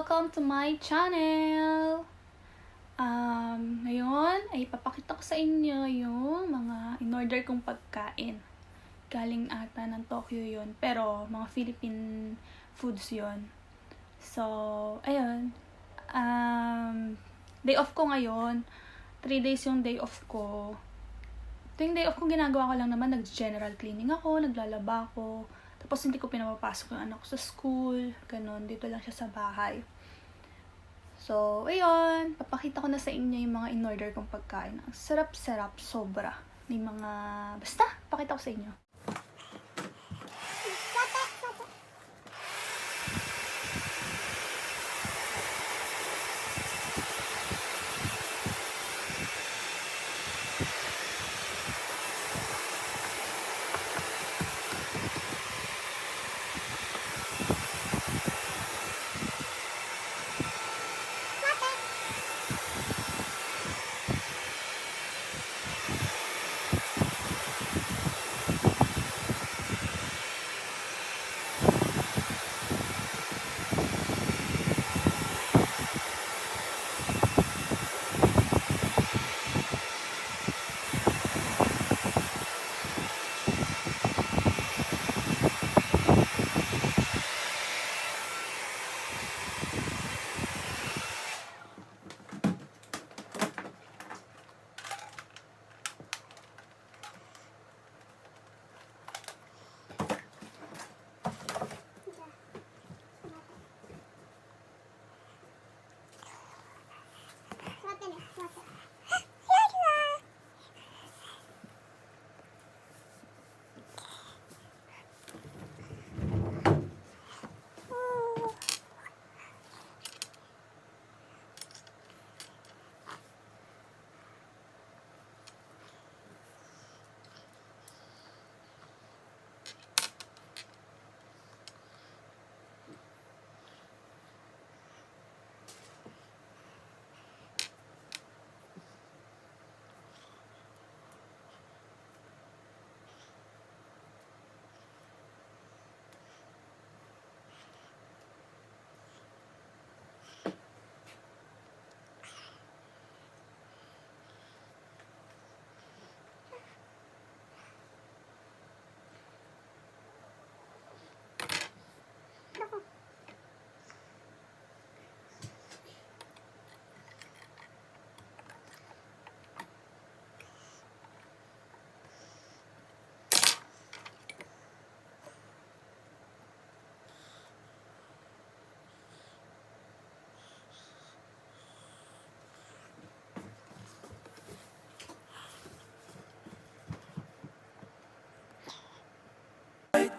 Welcome to my channel! Ngayon ay papakita ko sa inyo yung mga in-order kong pagkain. Galing ata ng Tokyo yun, pero mga Philippine foods yun. So, ayun. Day off ko ngayon. 3 days yung day off ko. Ito yung day off ko, ginagawa ko lang naman, nag-general cleaning ako, naglalaba ako. Tapos hindi ko pinapapasok yung anak ko sa school, ganun, dito lang siya sa bahay. So, ayun, papakita ko na sa inyo yung mga in-order kong pagkain. Ang sarap-sarap, sobra. May mga, basta, pakita ko sa inyo.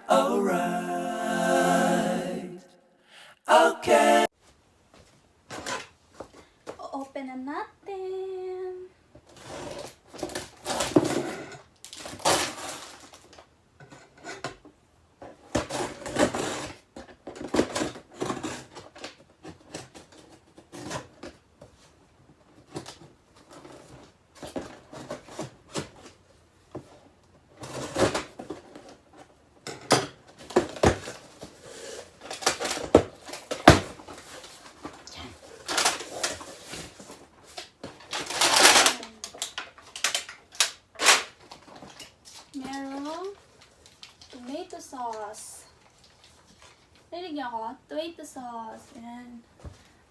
Alright, okay. O-open na natin. Merong tomato sauce. Niligyan ko, tomato sauce. Ayan.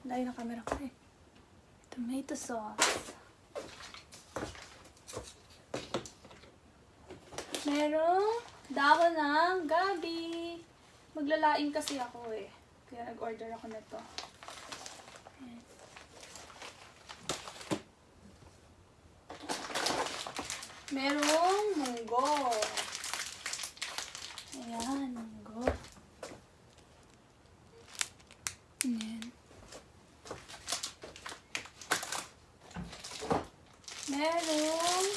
Layo na camera ko eh. Tomato sauce. Merong dahon ng gabi. Maglalaing kasi ako eh. Kaya nag-order ako nito. Ayan. Merong munggo. Ayan, munggo. Ayan. Merong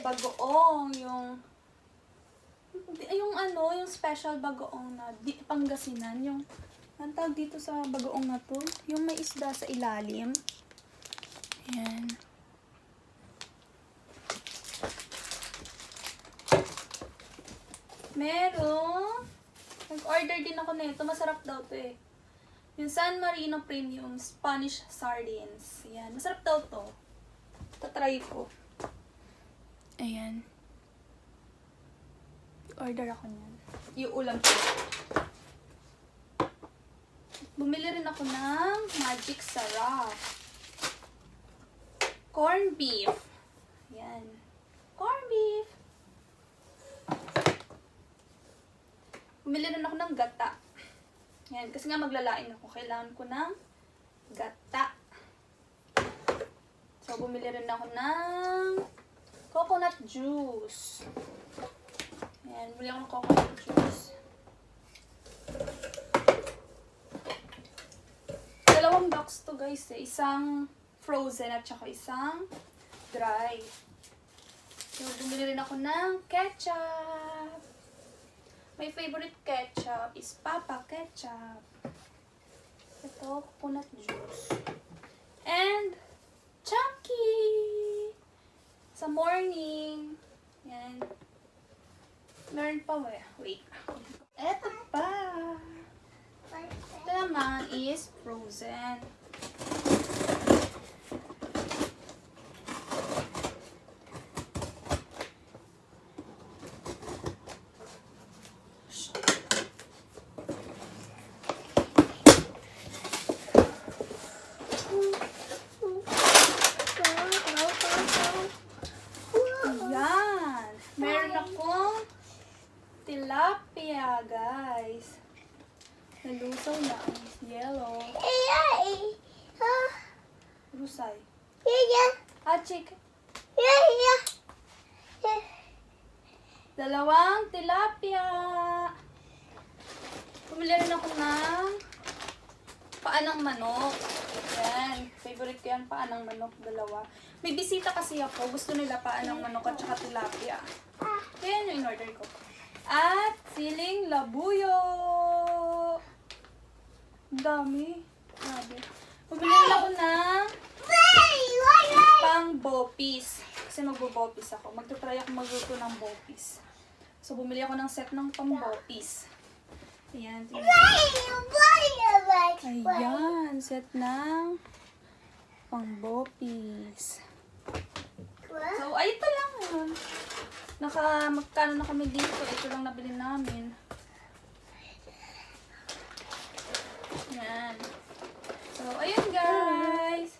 bagoong, yung yung special bagoong na Pangasinan, yung ang tawag dito sa bagoong na to, yung may isda sa ilalim. Ayan. Merong, nag-order din ako nito, masarap daw to eh. Yung San Marino Premium Spanish Sardines. Ayan. Masarap daw to. Tatry ko. Ayan. Order ako niyan. Yung ulam ko. Bumili rin ako ng Magic Sarap. Corn beef. Ayan. Corn beef. Bumili rin ako ng gata. Ayan. Kasi nga maglalain ako. Kailangan ko ng gata. So, bumili rin ako ng coconut juice. Ayan. Bumili ako ng coconut juice. Dalawang box to guys eh. Isang frozen at saka isang dry. So, bumili rin ako ng ketchup. My favorite ketchup is Papa Ketchup. Ito, coconut juice. And, chunky! Sa morning. Yan. Meron pa wait. Eto pa. Ito naman is frozen. Ayan. Meron akong tilapia, guys. Nalusaw na ang yellow. Rusay. Chicken. Dalawang tilapia. Pumili rin ako ng paanang manok. Yan. Favorite ko yan, paanang manok. Dalawa. May bisita kasi ako. Gusto nila paanang manok at saka tilapia. Kaya yun yung in-order ko. At siling labuyo. Ang dami. Grabe. Pumili rin ako ng pang-bopis. Kasi magbo-bopis ako. Magtutry ako magluto ng bopis. So, bumili ako ng set ng pang-bopis. Ayan. Ayan. Set ng pang-bopis. So, ay, ito lang yun. Magkano na kami dito. Ito lang nabili namin. Ayan. So, ayun guys.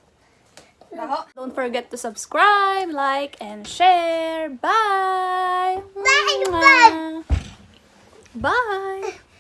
Don't forget to subscribe, like, and share. Bye! Bye! Bye! Bye!